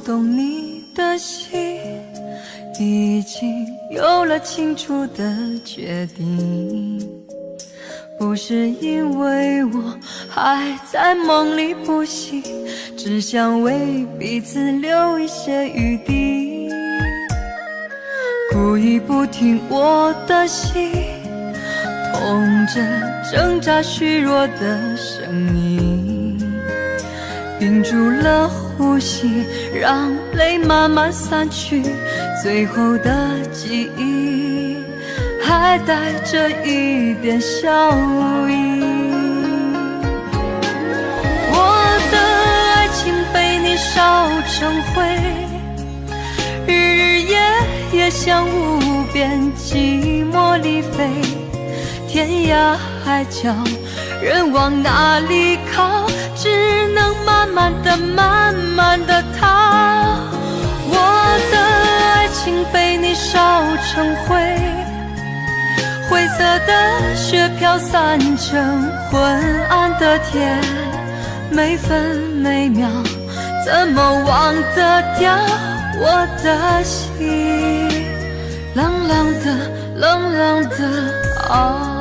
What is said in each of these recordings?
懂你的心，已经有了清楚的决定。不是因为我还在梦里不醒，只想为彼此留一些余地。故意不听我的心，痛着挣扎虚弱的声音，屏住了呼吸，让泪慢慢散去，最后的记忆还带着一点笑意。我的爱情被你烧成灰，日日夜夜像无边寂寞里飞，天涯海角人往哪里靠，只能慢慢的慢慢的逃。我的爱情被你烧成灰，灰色的雪飘散成昏暗的天，每分每秒怎么忘得掉我的心，冷冷的冷冷的啊。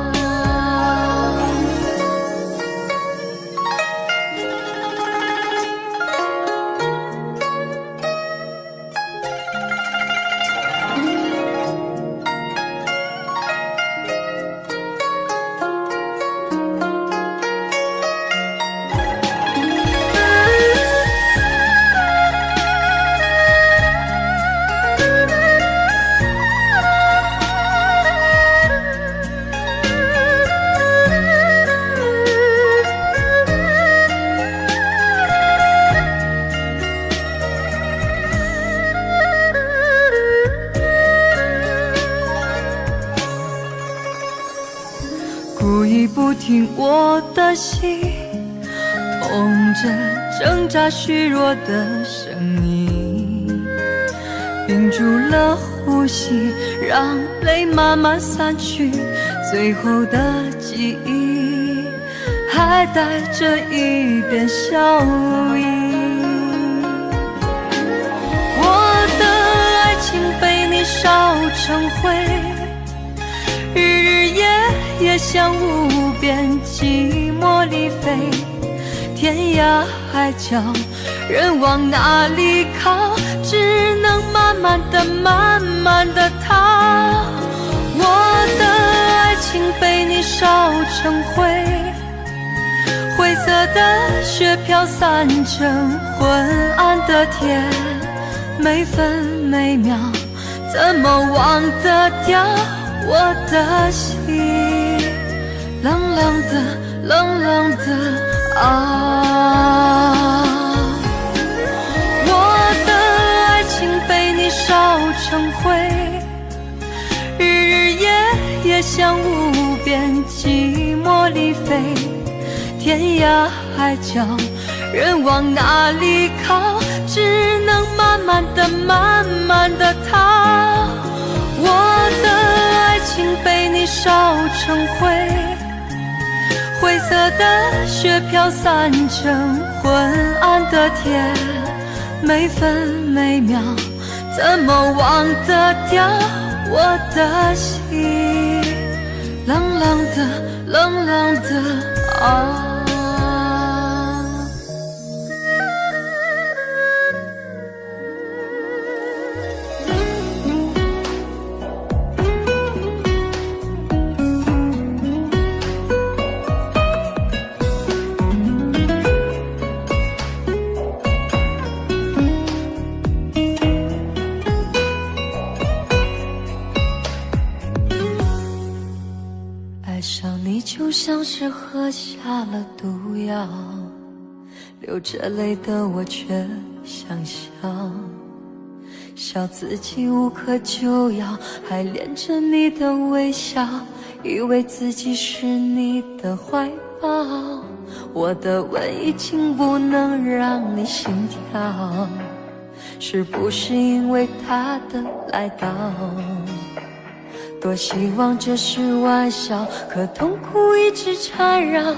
故意不听我的心，痛着挣扎虚弱的声音，屏住了呼吸，让泪慢慢散去，最后的记忆还带着一点笑意。我的爱情被你烧成灰，日日夜夜像无边寂寞里飞，天涯海角人往哪里靠，只能慢慢的慢慢的逃。我的爱情被你烧成灰，灰色的雪飘散成昏暗的天，每分每秒怎么忘得掉我的心，冷冷的冷冷的啊。我的爱情被你烧成灰，日日夜夜像无边寂寞里飞，天涯海角人往哪里靠，只能慢慢的慢慢的逃。我的爱情被你烧成灰，灰色的雪飘散成昏暗的天，每分每秒怎么忘得掉我的心，冷冷的冷冷的啊。爱上你就像是喝下了毒药，流着泪的我却想笑，笑自己无可救药，还恋着你的微笑，以为自己是你的怀抱。我的吻已经不能让你心跳，是不是因为他的来到？多希望这是玩笑，可痛苦一直缠绕，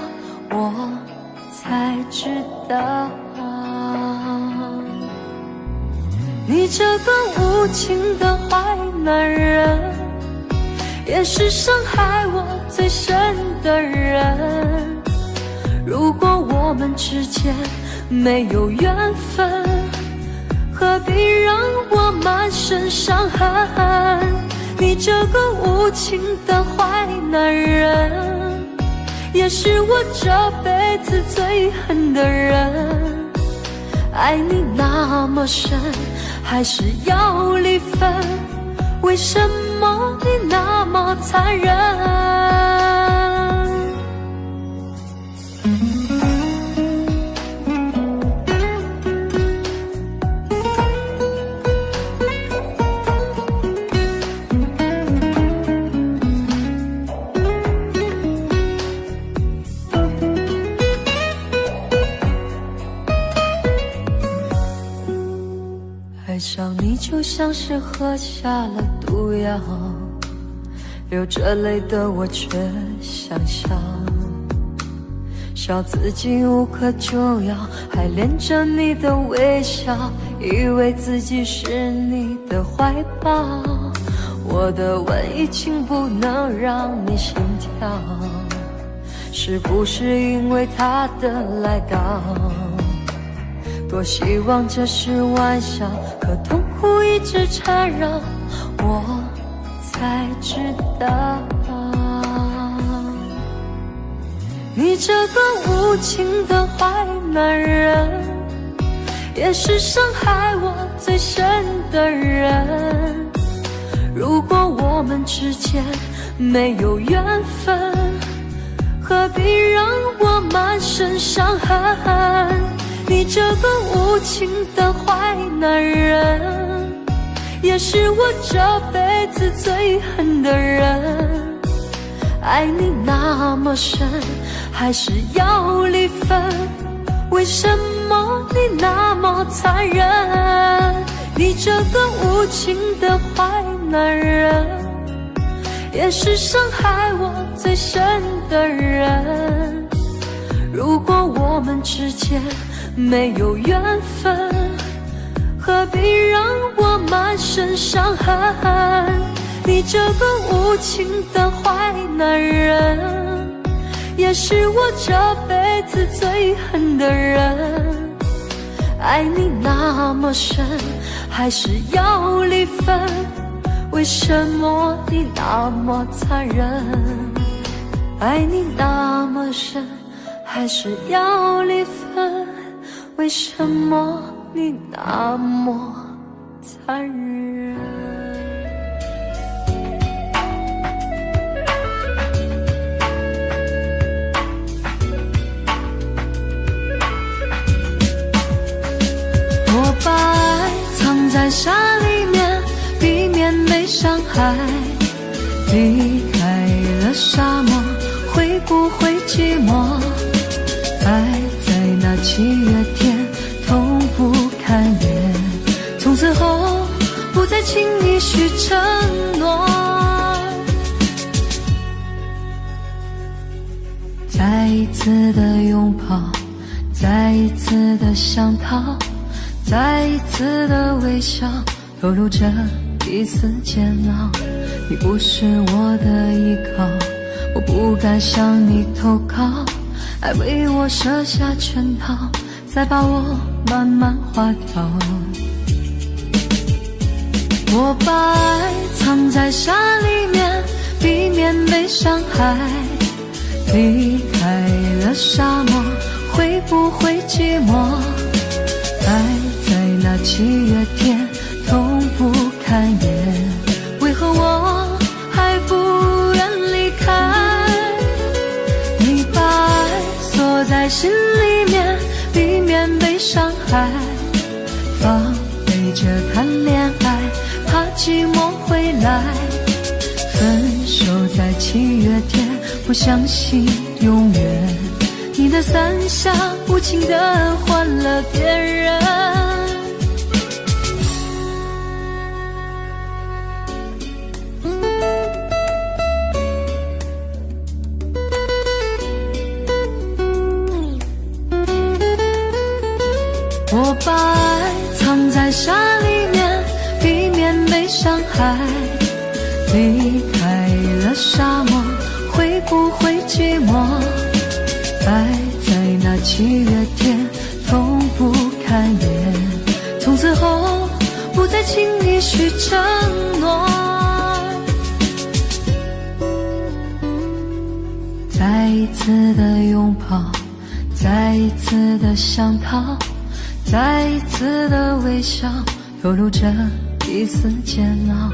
我才知道你这个无情的坏男人，也是伤害我最深的人。如果我们之间没有缘分，何必让我满身伤痕？你这个无情的坏男人，也是我这辈子最恨的人。爱你那么深，还是要离分？为什么你那么残忍？爱上你就像是喝下了毒药，流着泪的我却想笑，笑自己无可救药，还恋着你的微笑，以为自己是你的怀抱。我的吻已经不能让你心跳，是不是因为他的来到？多希望这是玩笑，可痛苦一直缠绕，我才知道，你这个无情的坏男人，也是伤害我最深的人。如果我们之间没有缘分，何必让我满身伤痕？你这个无情的坏男人，也是我这辈子最恨的人。爱你那么深，还是要离分？为什么你那么残忍？你这个无情的坏男人，也是伤害我最深的人。如果我们之间没有缘分，何必让我满身伤痕？你这个无情的坏男人，也是我这辈子最恨的人。爱你那么深，还是要离分？为什么你那么残忍？爱你那么深，还是要离分？为什么你那么残忍？我把爱藏在沙里面，避免被伤害。离开了沙漠，会不会寂寞？爱在那7月天痛不堪言，从此后不再轻易许承诺。再一次的拥抱，再一次的想逃，再一次的微笑，透露着一丝煎熬。你不是我的依靠，我不敢向你投靠，爱为我设下圈套，再把我慢慢划掉。我把爱藏在沙里面，避免被伤害。离开了沙漠，会不会寂寞？爱在那7月天痛不堪言，为何我还不愿离开？你把爱锁在心里面，避免被伤害，防备着谈恋爱，怕寂寞回来。分手在7月天，不相信永远，你的伞下无情地换了别人。我把爱藏在沙里面，海，离开了沙漠，会不会寂寞？爱在那7月天，痛不堪言。从此后，不再轻易许承诺。再一次的拥抱，再一次的想逃，再一次的微笑，透露着一丝煎熬。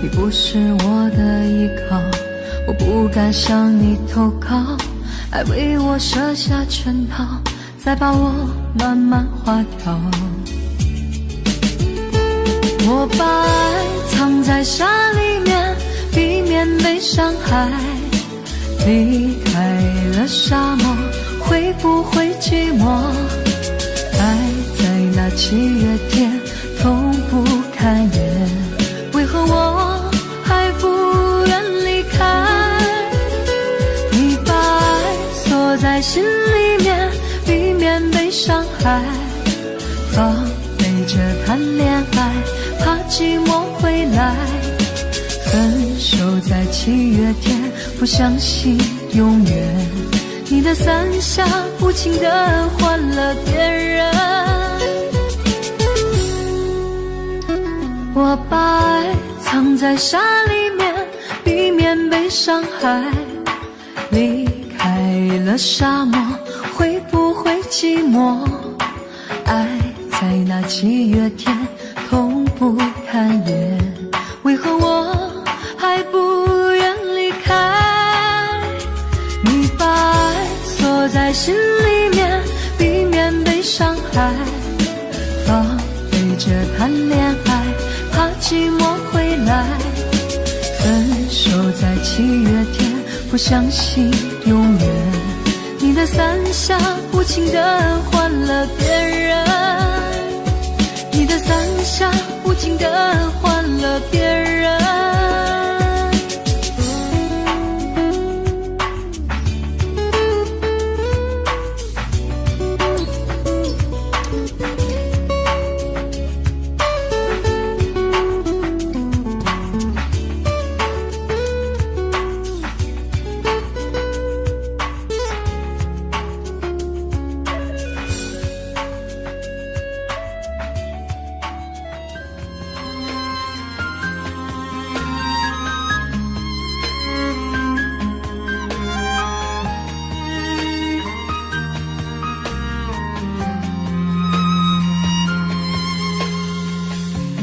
你不是我的依靠，我不敢向你投靠，爱为我设下圈套，再把我慢慢划掉。我把爱藏在沙里面，避免被伤害。离开了沙漠，会不会寂寞？爱在那7月天，痛不堪言。为何我还不愿离开？你把爱锁在心里面，避免被伤害。防备着谈恋爱，怕寂寞回来。分手在7月天，不相信永远。你的伞下无情地换了别人。我把爱藏在沙里面，避免被伤害。离开了沙漠，会不会寂寞？爱在那7月天，痛不堪言。为何我还不愿离开？你把爱锁在心里面，避免被伤害。防备着谈恋爱，怕寂寞回来。分手在7月天，不相信永远。你的伞下无情地换了别人。你的伞下无情地换了别人。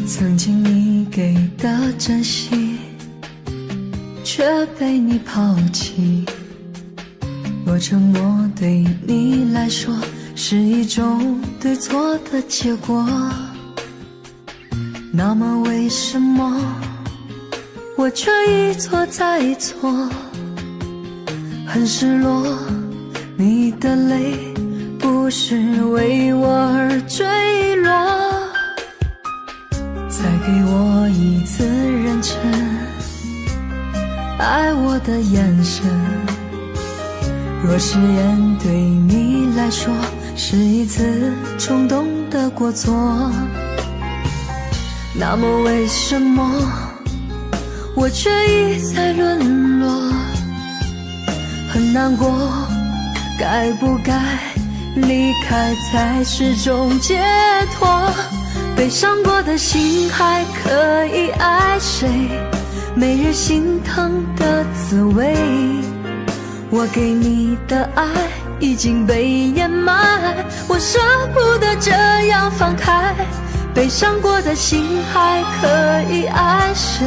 曾经你给的珍惜，却被你抛弃。若沉默对你来说是一种对错的结果，那么为什么我却一错再错？很失落，你的泪不是为我而坠落。再给我一次认真爱我的眼神。若誓言对你来说是一次冲动的过错，那么为什么我却一再沦落？很难过，该不该离开才是种解脱？被伤过的心还可以爱谁？没人心疼的滋味，我给你的爱已经被掩埋，我舍不得这样放开。被伤过的心还可以爱谁？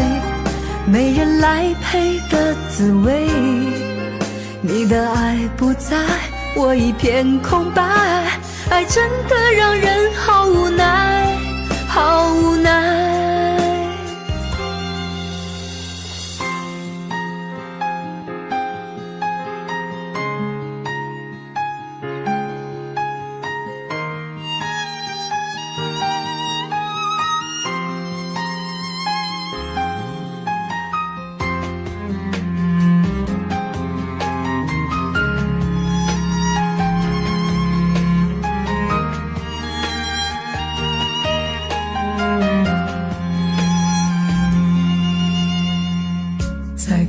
没人来陪的滋味，你的爱不在，我一片空白。爱真的让人好无奈，好无奈。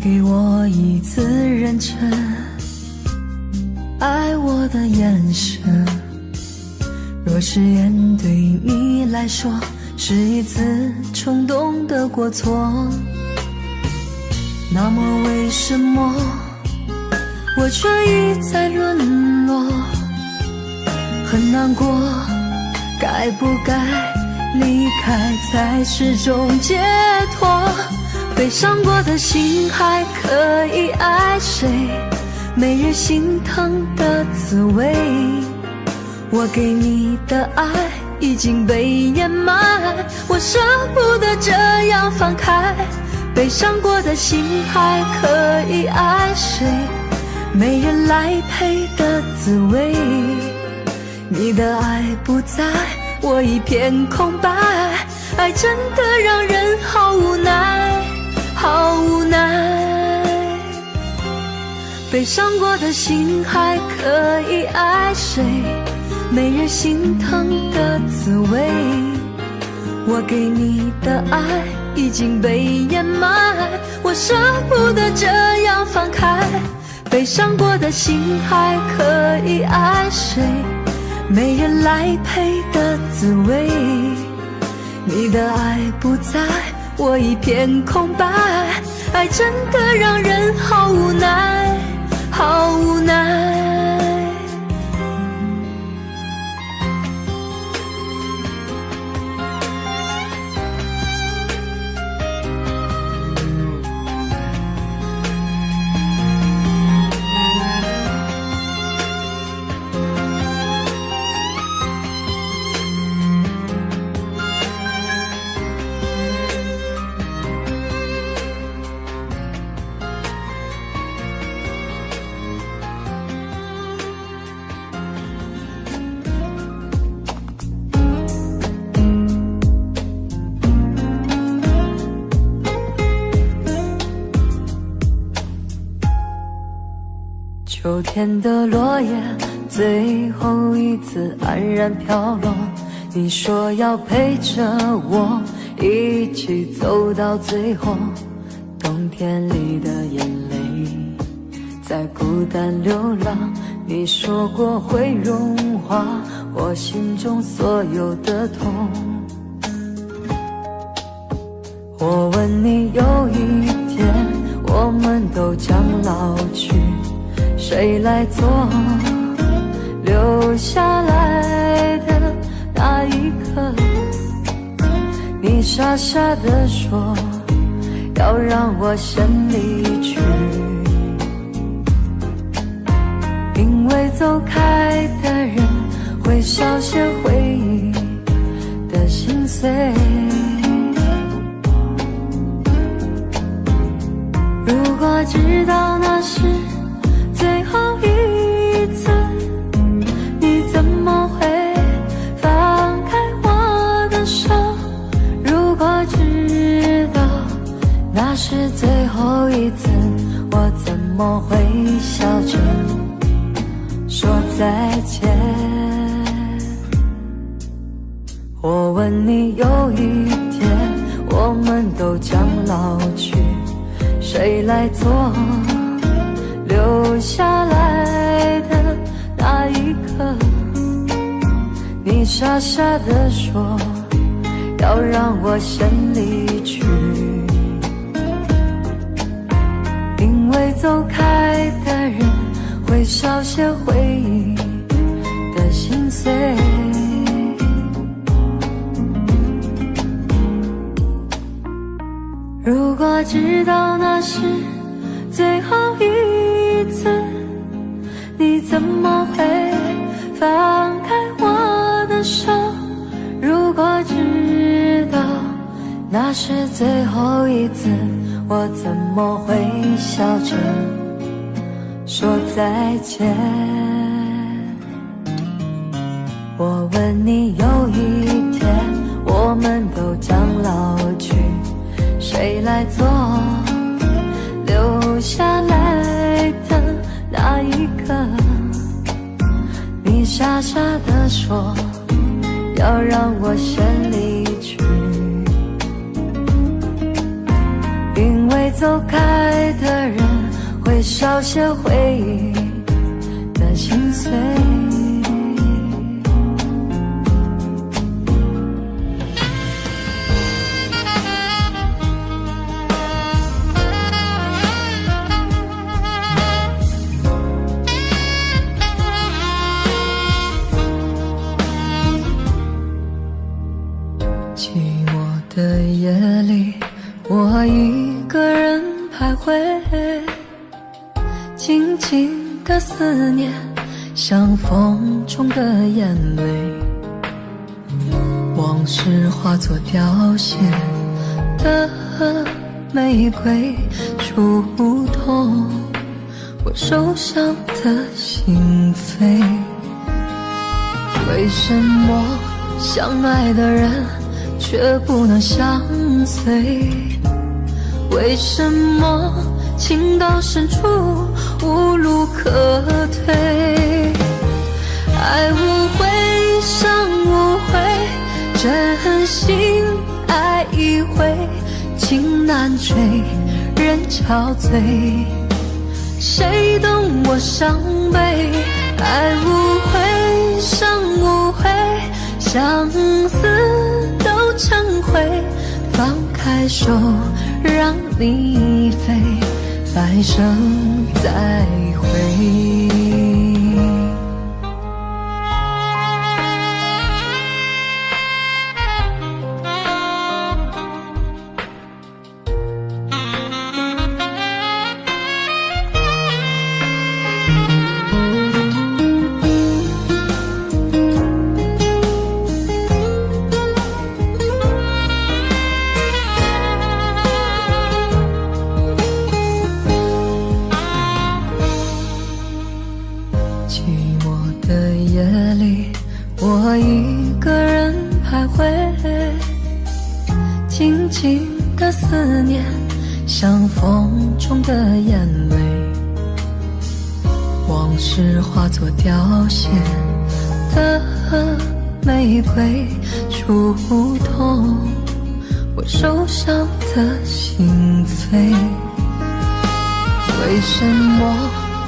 给我一次认真爱我的眼神。若誓言对你来说是一次冲动的过错，那么为什么我却一再沦落？很难过，该不该离开才是种解脱？悲伤过的心还可以爱谁？没人心疼的滋味，我给你的爱已经被掩埋，我舍不得这样放开。悲伤过的心还可以爱谁？没人来陪的滋味，你的爱不在，我一片空白。爱真的让人好无奈，好无奈。悲伤过的心还可以爱谁？没人心疼的滋味，我给你的爱已经被掩埋，我舍不得这样放开。悲伤过的心还可以爱谁？没人来陪的滋味，你的爱不在，我一片空白。爱真的让人好无奈，好无奈。秋天的落叶最后一次黯然飘落，你说要陪着我一起走到最后，冬天里的眼泪在孤单流浪，你说过会融化我心中所有的痛。我问你，有一天我们都将老去，谁来做留下来的那一刻？你傻傻地说要让我先离去，因为走开的人会少些回忆的心碎。如果知道那是最后一次，你怎么会放开我的手？如果知道那是最后一次，我怎么会笑着说再见？我问你，有一天我们都将老去，谁来做留下来的那一刻？你傻傻地说要让我先离去，因为走开的人会少些回忆的心碎。如果知道那是最后一次，你怎么会放开我的手？如果知道那是最后一次，我怎么会笑着说再见？我问你，有一天我们都将老去，谁来做留下来的那一刻？你傻傻地说要让我先离去，因为走开的人会少些回忆的心碎。寂寞的夜里，我一个人徘徊，静静的思念像风中的眼泪，往事化作凋谢的玫瑰，触痛我受伤的心扉。为什么相爱的人却不能相随？为什么情到深处无路可退？爱无悔，伤无悔，真心爱一回，情难追，人憔悴。谁懂我伤悲？爱无悔，伤无悔，相思都成灰，放开手让你飞，来生再会。我一个人徘徊，静静的思念像风中的眼泪，往事化作凋谢的玫瑰，触痛我受伤的心扉。为什么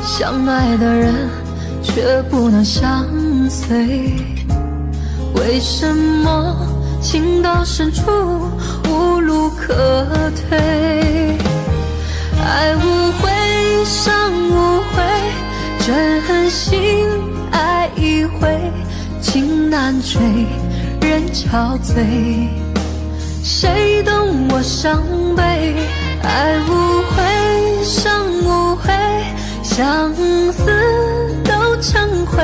相爱的人却不能相随？为什么情到深处无路可退？爱无悔，伤无悔，真心爱一回，情难追，人憔悴。谁懂我伤悲？爱无悔，伤无悔，相思都成灰，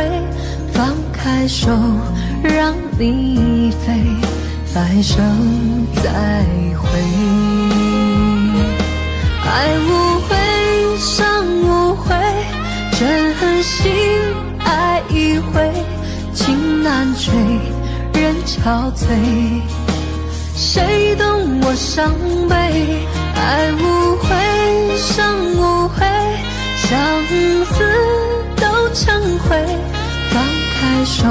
放开手让你飞，来生再会。爱无悔，伤无悔，真心爱一回，情难追，人憔悴。谁懂我伤悲？爱无悔，伤无悔，相思都成灰，放开手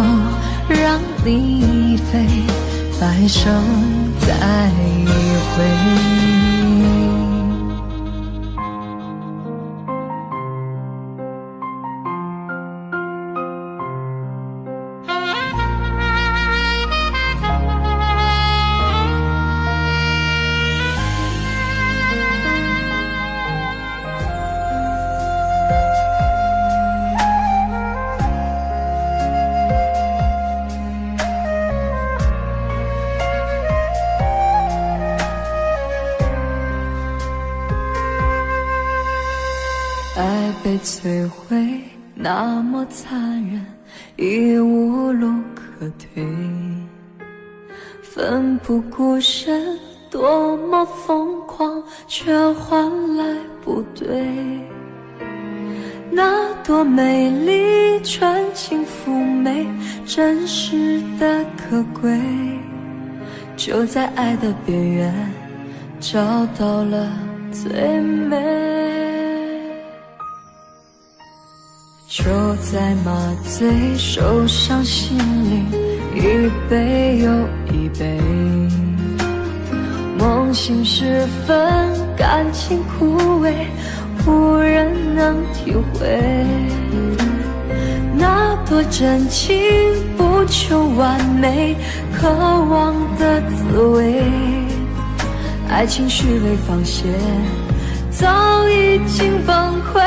让你飞，来生再会。爱被摧毁，那么残忍，已无路可退。奋不顾身，多么疯狂，却换来不对。那多美丽，纯情妩媚，真实的可贵，就在爱的边缘找到了最美。就在麻醉受伤心灵，一杯又一杯，梦醒时分感情枯萎，无人能体会。那多真情不求完美，渴望的滋味，爱情虚伪放线，早已经崩溃。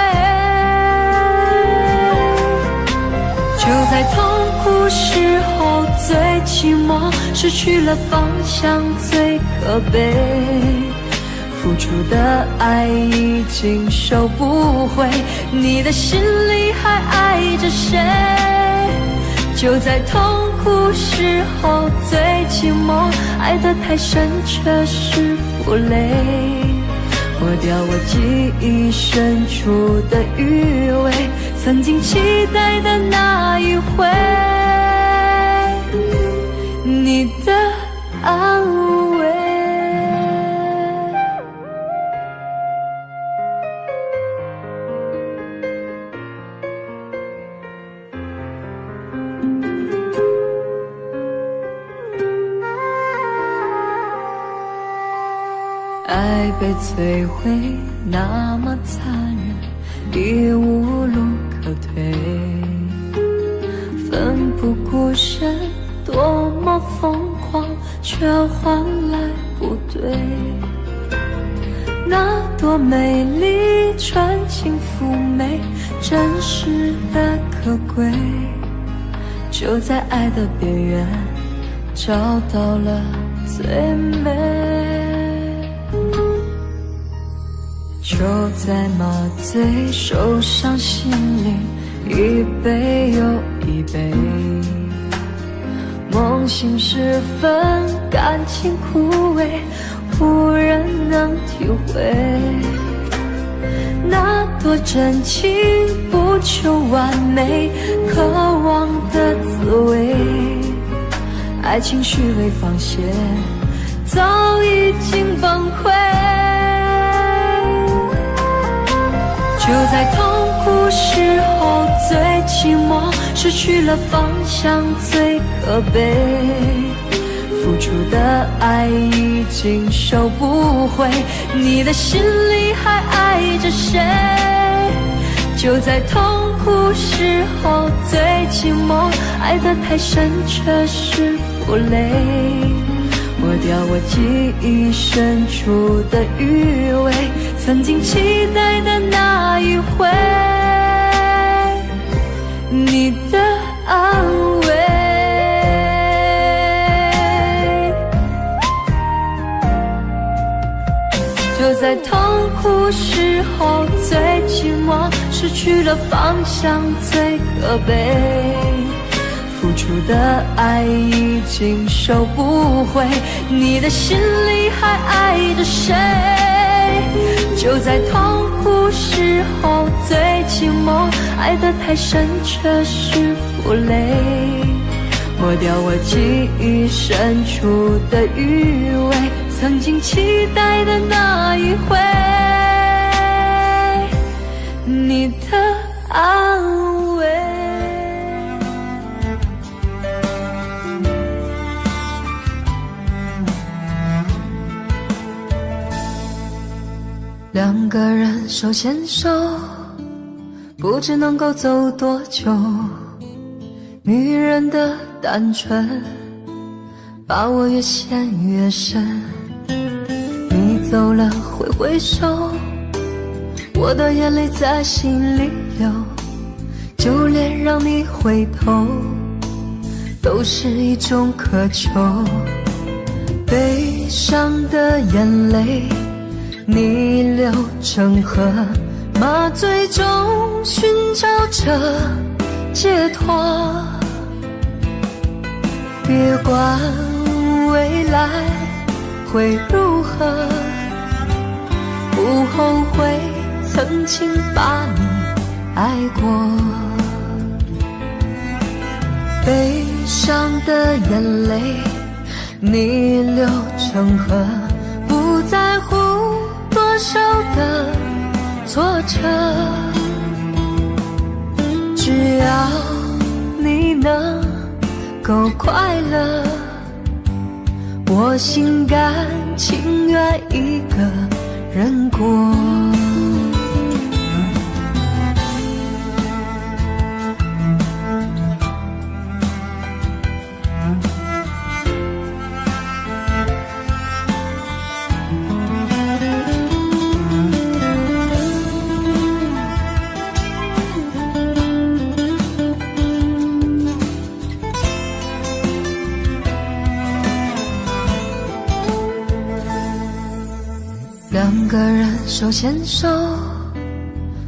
就在痛苦时候最寂寞，失去了方向最可悲，付出的爱已经收不回，你的心里还爱着谁？就在痛苦时候最寂寞，爱得太深却是负累，抹掉我记忆深处的余味，曾经期待的那一回，你的安慰。爱被摧毁那么残忍，已无路可退，奋不顾身，多么疯狂，却换来不对。那多美丽，纯情妩媚，真实的可贵，就在爱的边缘找到了最美。就在麻醉受伤心灵，一杯又一杯，梦醒时分，感情枯萎，无人能体会。那多真情不求完美，渴望的滋味，爱情虚伪放线，早已经崩溃。就在痛苦时候最寂寞，失去了方向最可悲，付出的爱已经收不回，你的心里还爱着谁？就在痛苦时候最寂寞，爱得太深却是负累，抹掉我记忆深处的余味，曾经期待的那一回，你的安慰。就在痛苦时候最寂寞，失去了方向最可悲，付出的爱已经收不回，你的心里还爱着谁？就在痛苦时候最寂寞，爱得太深却是负累，抹掉我记忆深处的余味，曾经期待的那一回，你的安慰。两个人手牵手，不知能够走多久。女人的单纯，把我越陷越深。你走了挥挥手，我的眼泪在心里流。就连让你回头，都是一种渴求。悲伤的眼泪逆流成河，麻醉中寻找着解脱。别管未来会如何，不后悔曾经把你爱过。悲伤的眼泪逆流成河，不在乎多少的挫折，只要你能够快乐，我心甘情愿一个人过。两个人手牵手，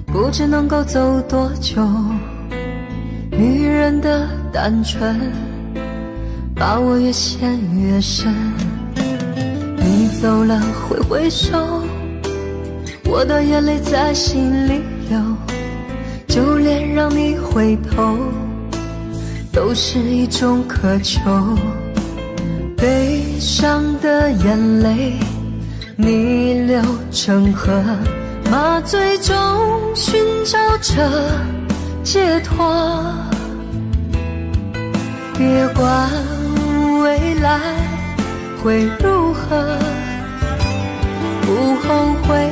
不知能够走多久。女人的单纯，把我越陷越深。你走了挥挥手，我的眼泪在心里流。就连让你回头，都是一种渴求。悲伤的眼泪逆流成河，麻醉中寻找着解脱。别管未来会如何，不后悔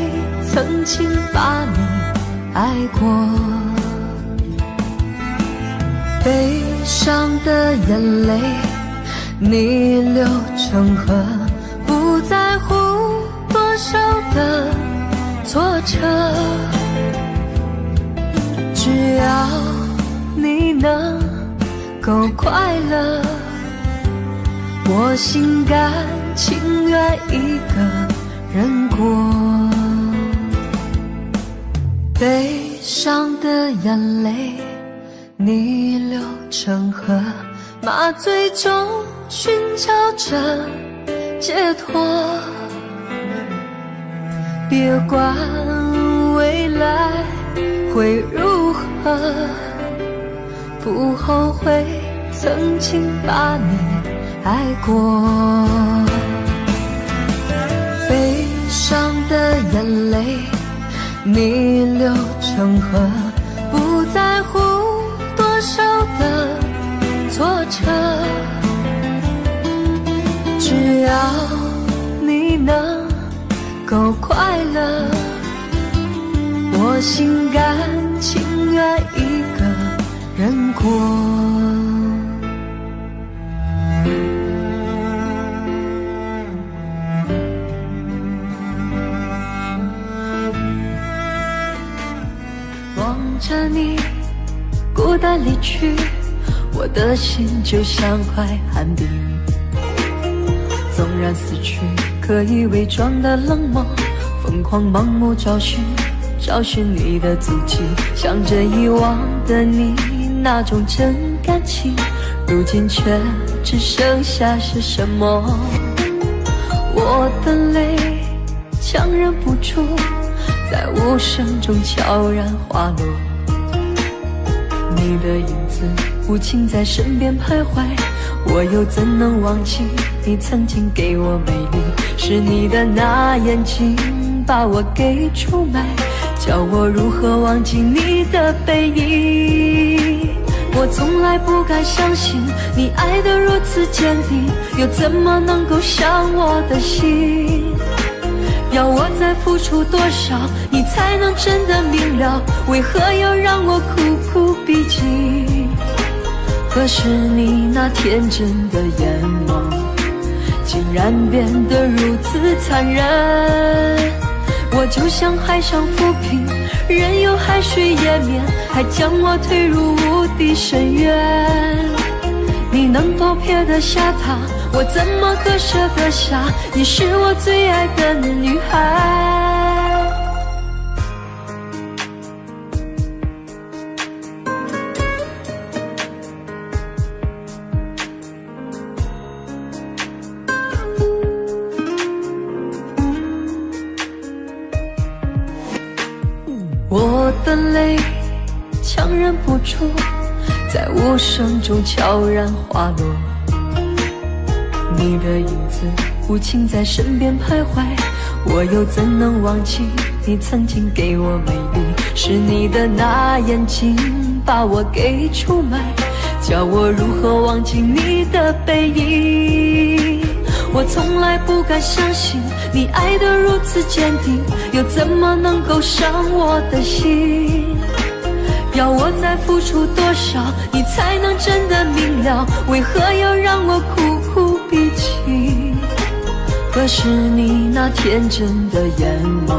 曾经把你爱过。悲伤的眼泪逆流成河，不在乎多少的挫折，只要你能够快乐，我心甘情愿一个人过。悲伤的眼泪逆流成河，麻醉中寻找着解脱。别管未来会如何，不后悔曾经把你爱过。悲伤的眼泪逆流成河，不在乎多少的挫折，只要你能够快乐，我心甘情愿一个人过。望着你孤单离去，我的心就像块寒冰。纵然死去可以伪装的冷漠，疯狂盲目找寻你的足迹，想着遗忘的你那种真感情，如今却只剩下是什么？我的泪强忍不住，在无声中悄然滑落。你的影子无情在身边徘徊，我又怎能忘记你曾经给我美丽？是你的那眼睛把我给出卖，叫我如何忘记你的背影？我从来不敢相信你爱得如此坚定，又怎么能够伤我的心？要我再付出多少，你才能真的明了？为何要让我苦苦逼近？可是你那天真的眼眸，竟然变得如此残忍。我就像海上浮萍，任由海水淹没，还将我推入无底深渊。你能否撇得下他？我怎么可舍得下？你是我最爱的女孩。我的泪强忍不住，在无声中悄然滑落。你的影子无情在身边徘徊，我又怎能忘记你曾经给我美丽？是你的那眼睛把我给出卖，叫我如何忘记你的背影？我从来不敢相信你爱得如此坚定，又怎么能够伤我的心？要我再付出多少，你才能真的明了？为何要让我苦苦逼近？可是你那天真的眼眸，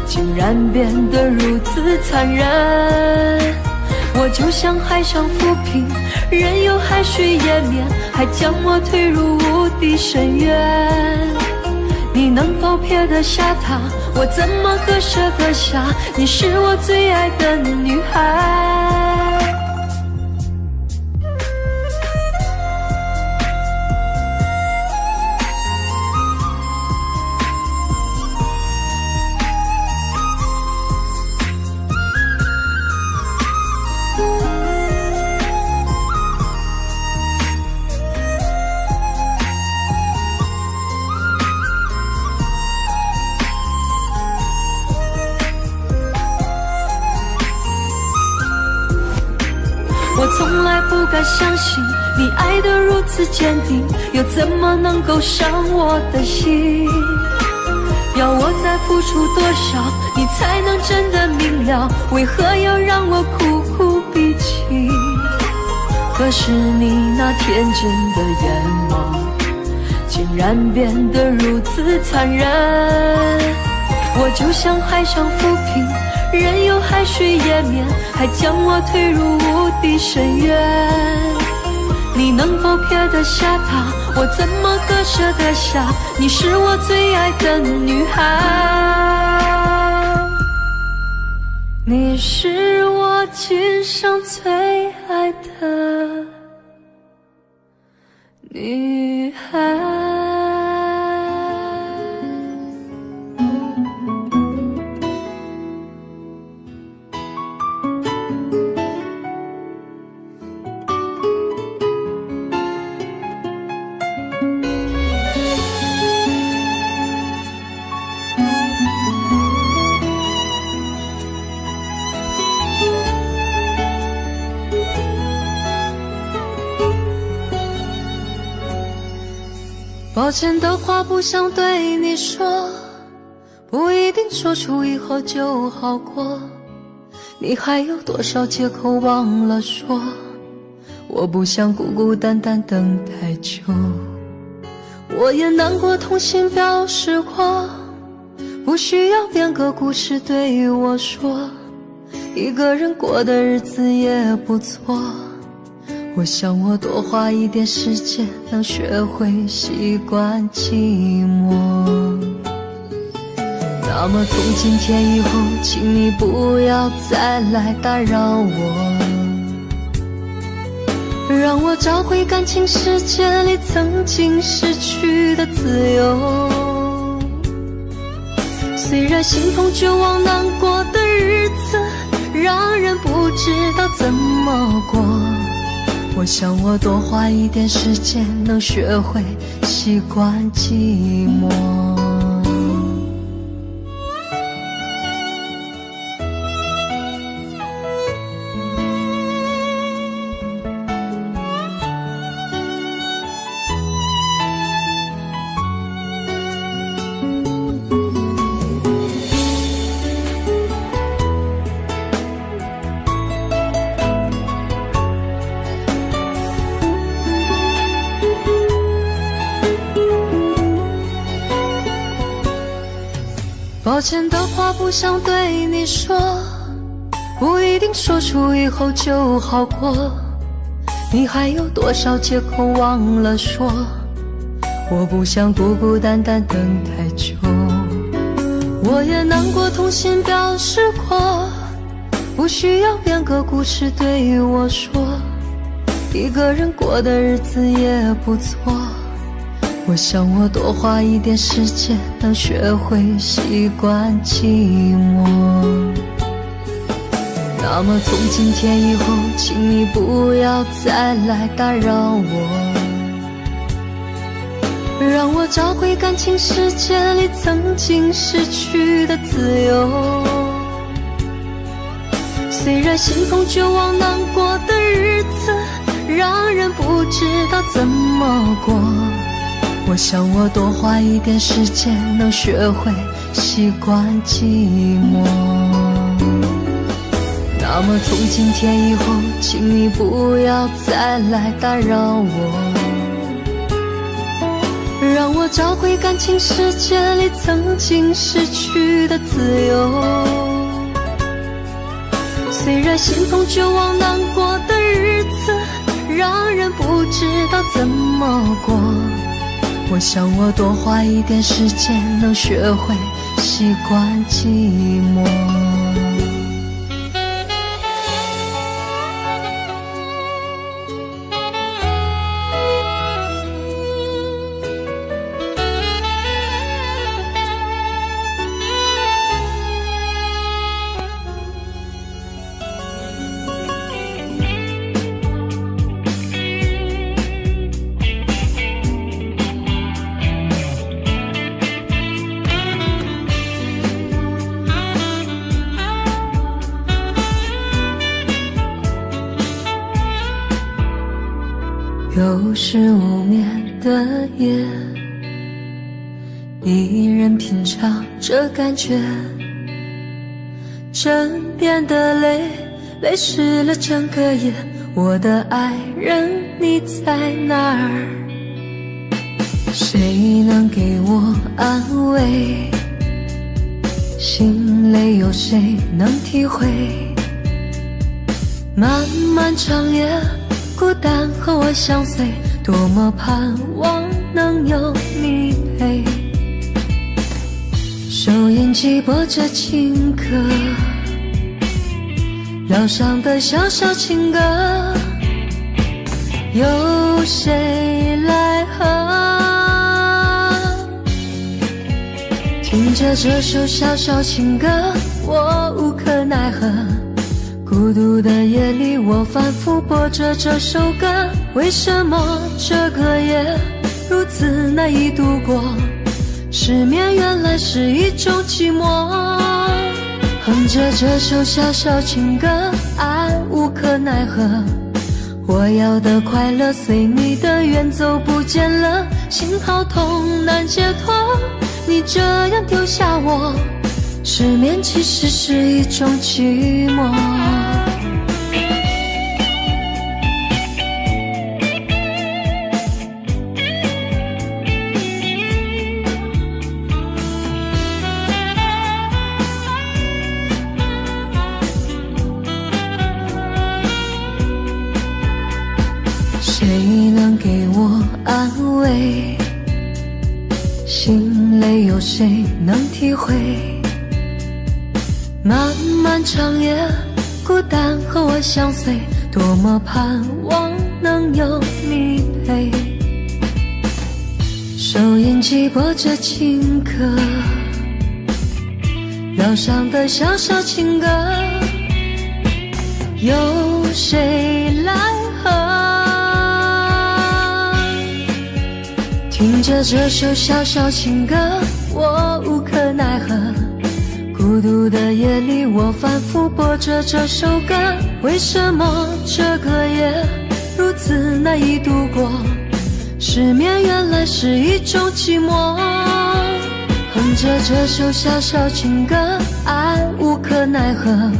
竟然变得如此残忍。我就像海上浮萍，任由海水淹没，还将我推入无底深渊。你能否撇得下他？我怎么割舍得下？你是我最爱的女孩。我从来不敢相信你爱得如此坚定，又怎么能够伤我的心？要我再付出多少，你才能真的明了？为何要让我苦苦逼近？可是你那天真的眼眸，竟然变得如此残忍。我就像海上浮萍，任由海水淹没，还将我推入无底深渊。你能否撇得下他？我怎么割舍得下？你是我最爱的女孩，你是我今生最爱的女孩。抱歉的话不想对你说，不一定说出以后就好过。你还有多少借口忘了说？我不想孤孤单单等太久。我也难过痛心表示过，不需要编个故事对我说，一个人过的日子也不错。我想我多花一点时间，能学会习惯寂寞。那么从今天以后，请你不要再来打扰我，让我找回感情世界里曾经失去的自由。虽然心痛绝望难过的日子让人不知道怎么过，我想我多花一点时间，能学会习惯寂寞。抱歉的话不想对你说，不一定说出以后就好过。你还有多少借口忘了说？我不想孤孤单单等太久。我也难过痛心表示过，不需要编个故事对我说，一个人过的日子也不错。我想我多花一点时间，能学会习惯寂寞。那么从今天以后，请你不要再来打扰我，让我找回感情世界里曾经失去的自由。虽然心痛绝望难过的日子让人不知道怎么过，我想我多花一点时间，能学会习惯寂寞。那么从今天以后，请你不要再来打扰我，让我找回感情世界里曾经失去的自由。虽然心痛绝望难过的日子让人不知道怎么过，我想我多花一点时间，能学会习惯寂寞。又是无眠的夜，一人品尝着感觉，枕边的泪泪湿了整个夜。我的爱人你在哪儿？谁能给我安慰？心累有谁能体会？漫漫长夜孤单和我相随，多么盼望能有你陪。收音机播着情歌，疗伤的小小情歌，有谁来和？听着这首小小情歌，我无可奈何。孤独的夜里，我反复播着这首歌，为什么这个夜如此难以度过？失眠原来是一种寂寞。哼着这首小小情歌，爱无可奈何。我要的快乐随你的远走不见了，心好痛难解脱。你这样丢下我，失眠其实是一种寂寞。谁能给我安慰？心累有谁能体会？漫漫长夜孤单和我相随，多么盼望能有你陪。收音机播着情歌，疗伤的小小情歌，有谁来和？听着这首小小情歌，我无可奈何。孤独的夜里，我反复播着这首歌，为什么这个夜如此难以度过？失眠原来是一种寂寞。哼着这首小小情歌，爱无可奈何。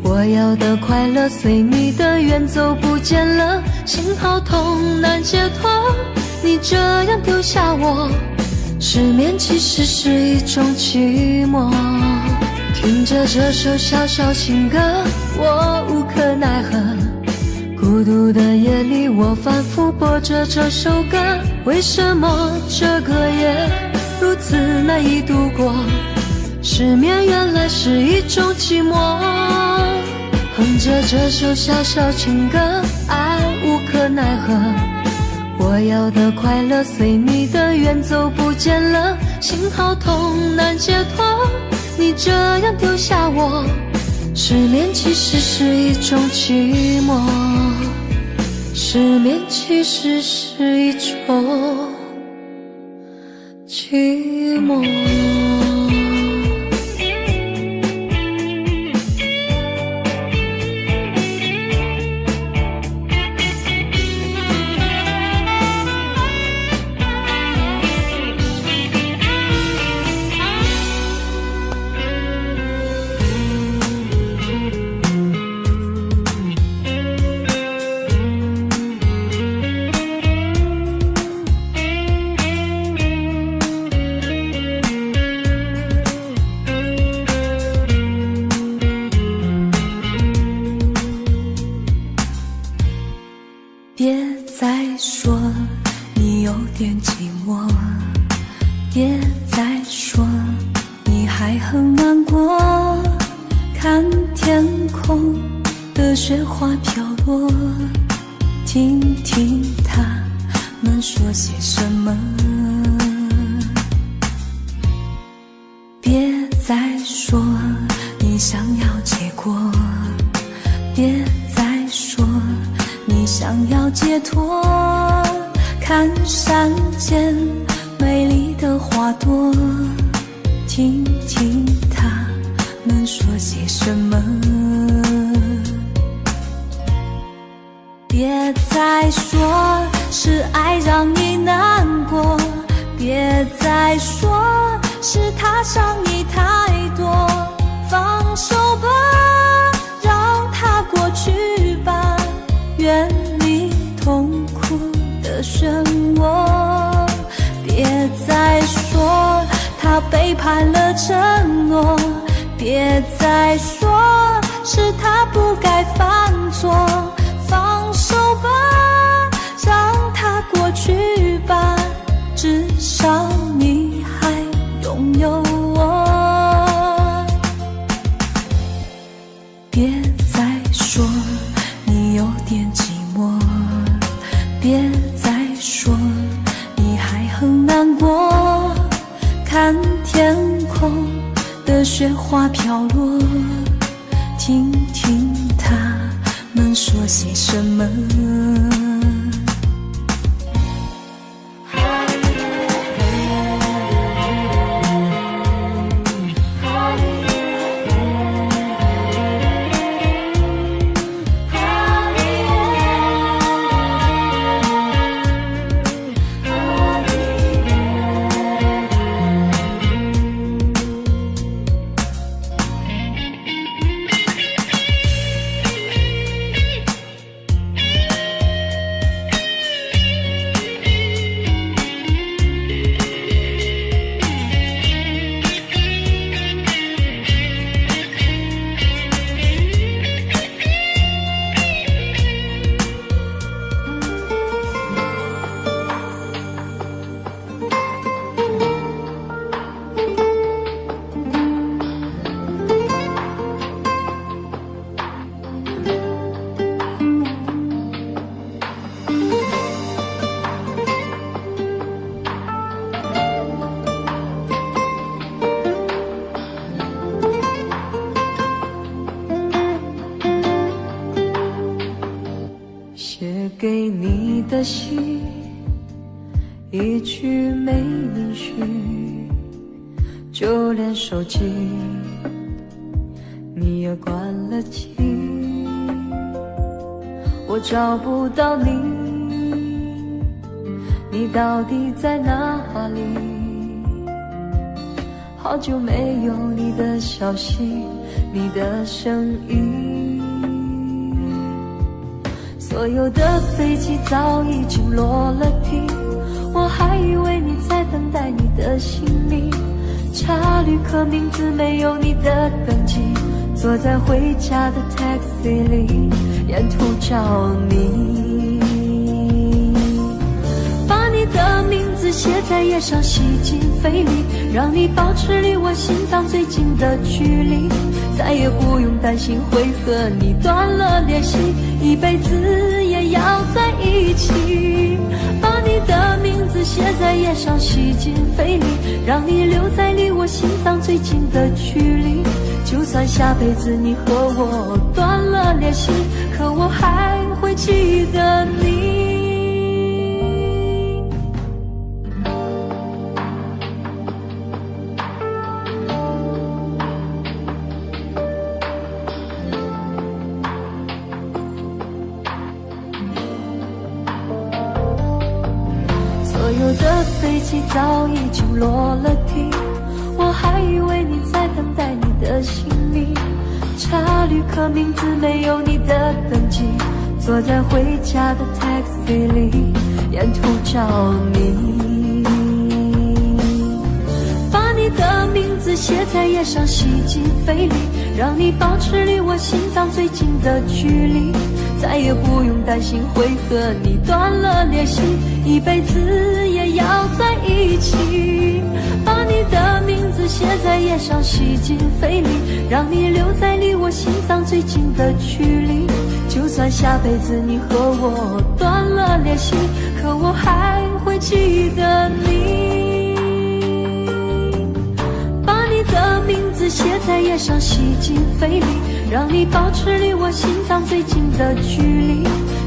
我要的快乐随你的远走不见了，心好痛难解脱。你这样丢下我，失眠其实是一种寂寞。听着这首小小情歌，我无可奈何。孤独的夜里，我反复播着这首歌，为什么这个夜如此难以度过？失眠原来是一种寂寞。哼着这首小小情歌，爱无可奈何。我要的快乐随你的远走不见了，心好痛难解脱。你这样丢下我，失眠其实是一种寂寞。失眠其实是一种寂寞。雪花飘落，听听他们说些什么。别再说你想要结果，别再说你想要解脱，看山间美丽的花朵，听听他们说些什么。别再说是爱让你难过，别再说是他伤你太多，放手吧，让它过去吧，远离痛苦的漩涡。别再说他背叛了承诺，别再说是他不该犯错，放手吧，让它过去吧，至少你还拥有我。别再说你有点寂寞，别再说你还很难过，看天空的雪花飘落，听听他们说些什么。写给你的信，一句没音讯，就连手机你也关了机，我找不到你，你到底在哪里？好久没有你的消息，你的声音，所有的飞机早已经落了地，我还以为你在等待你的行李，查旅客名字没有你的登记，坐在回家的 taxi 里，沿途找你，把你的名字写在页上，吸进肺里，让你保持离我心脏最近的距离，再也不用担心会和你断了联系，一辈子也要在一起。把你的名字写在页上，吸进肺里，让你留在离我心脏最近的距离，就算下辈子你和我断了联系，可我还会记得你。所有的飞机早已经落了地，我还以为你在等待你的行李，查旅客名字没有你的登记，坐在回家的 taxi 里，沿途找你，把你的名字写在页上，吸进肺里，让你保持离我心脏最近的距离，再也不用担心会和你断了联系，一辈子也要在一起。把你的名字写在页上，吸进肺里，让你留在离我心脏最近的距离，就算下辈子你和我断了联系，可我还会记得你。把你的名字写在页上，洗进肺里，让你保持离我心脏最近的距离，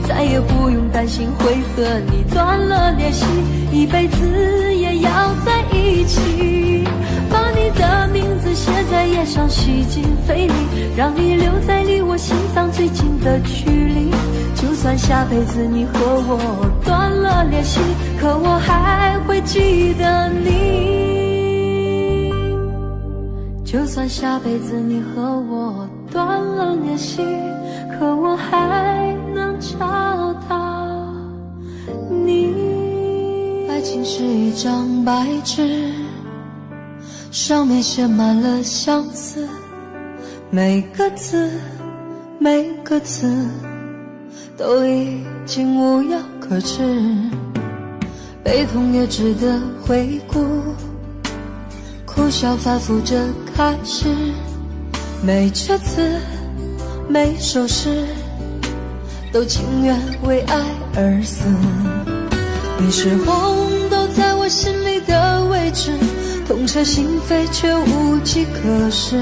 再也不用担心会和你断了联系，一辈子也要在一起。把你的名字写在页上，洗进肺里，让你留在离我心脏最近的距离，就算下辈子你和我断了联系，可我还会记得你。就算下辈子你和我断了联系，可我还能找到你。爱情是一张白纸，上面写满了相思，每个字每个字都已经无药可治，悲痛也值得回顾，哭笑反复着开始，每阙词每首诗都情愿为爱而死。你是红豆在我心里的位置，痛彻心扉却无计可施，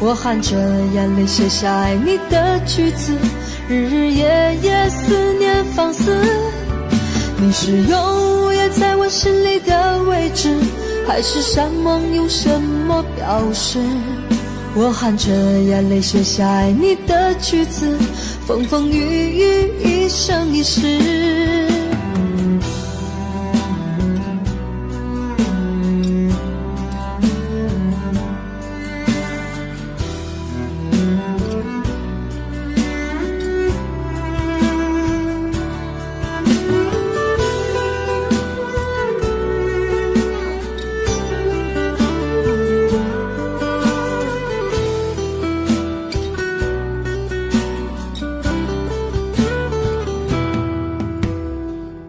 我含着眼泪写下爱你的句子，日日夜夜思念放肆。你是永远在我心里的位置，海誓山盟用什么表示？我含着眼泪写下爱你的句子，风风雨雨一生一世。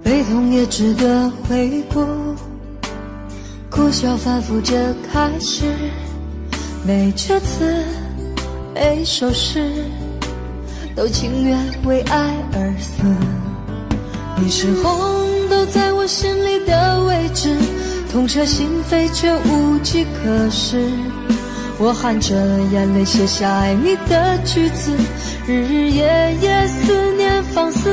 悲痛也值得回顾，哭笑反复着开始，每阙词每首诗都情愿为爱而死。你是红豆在我心里的位置，痛彻心扉却无计可施，我含着眼泪写下爱你的句子，日日夜夜思念放肆。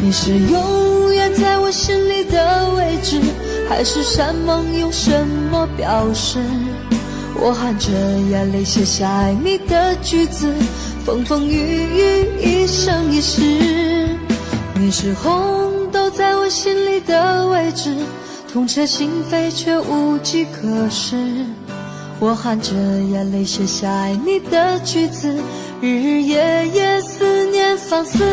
你是永远在我心里的位置，海誓山盟用什么表示？我含着眼泪写下爱你的句子，风风雨雨一生一世。你是红豆在我心里的位置，痛彻心扉却无计可施，我含着眼泪写下爱你的句子，日日夜夜思念放肆。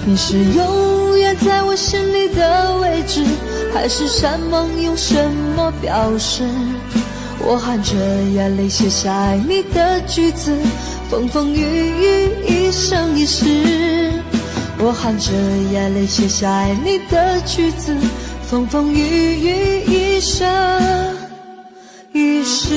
你是永远在我心里的位置，海誓山盟用什么表示？我含着眼泪写下爱你的句子，风风雨雨一生一世。我含着眼泪写下爱你的句子，风风雨雨一生一世。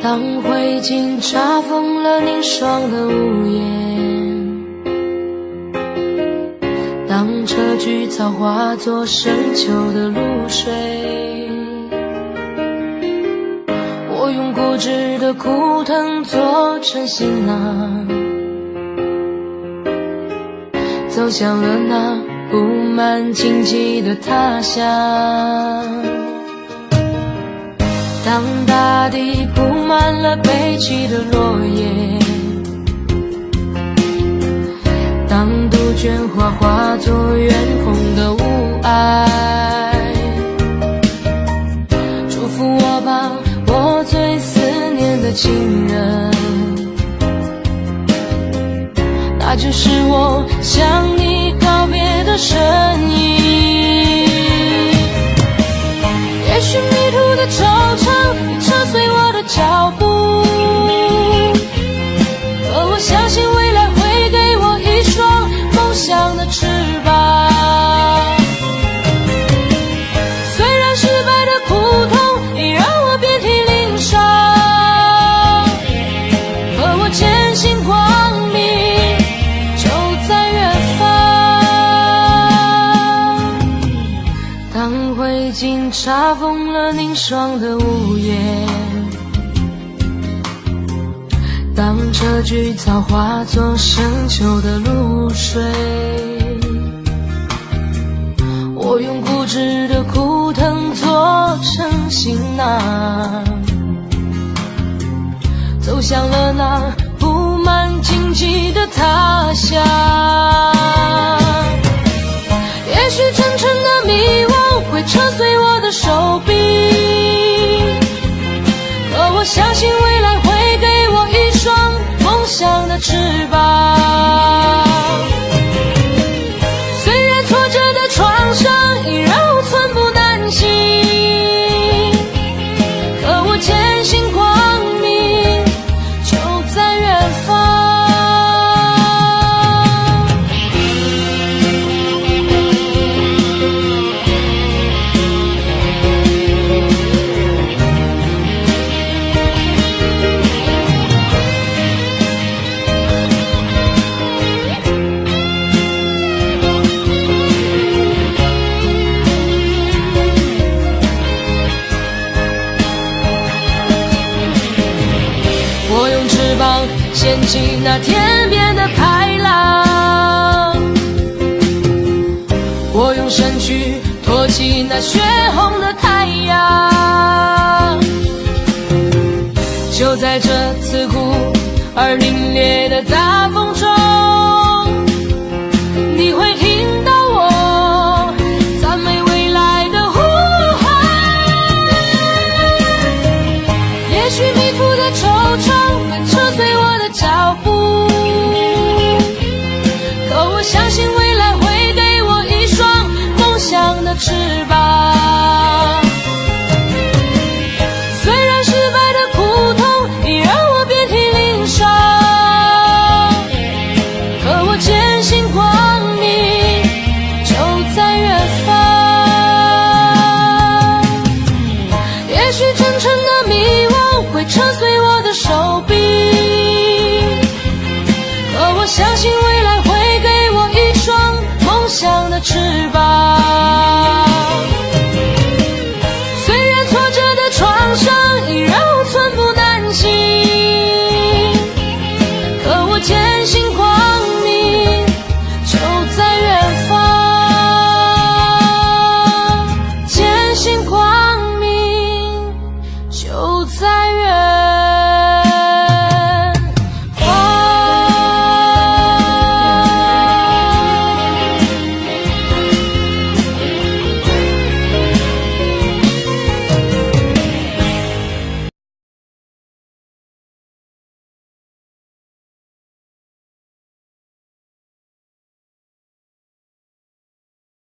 当灰烬查封了凝霜的屋檐，菊草化作深秋的露水。我用固执的枯藤做成行囊，走向了那布满荆棘的他乡。当大地铺满了悲泣的落叶，当杜鹃花化作远空的雾霭，祝福我吧，我最思念的情人，那就是我向你告别的身影。也许迷途的惆怅已扯碎我的脚步，可我相信未来会给我一双梦想的翅膀。虽然失败的苦痛已让我遍体鳞伤，可我坚信光明就在远方。当灰烬查封了凝霜的屋檐，当这菊草化作深秋的露水，我用固执的枯藤做成行囊，走向了那布满荆棘的他乡。也许沉沉的迷惘会扯碎我的手臂，可我相信未来会给我一双梦想的翅膀。虽然挫折的创伤已让我寸步难行，可我坚信光明就在远方。我用翅膀掀起那天边的排浪，我用身躯托起那血红的太阳。就在这刺骨而凛冽的大风中，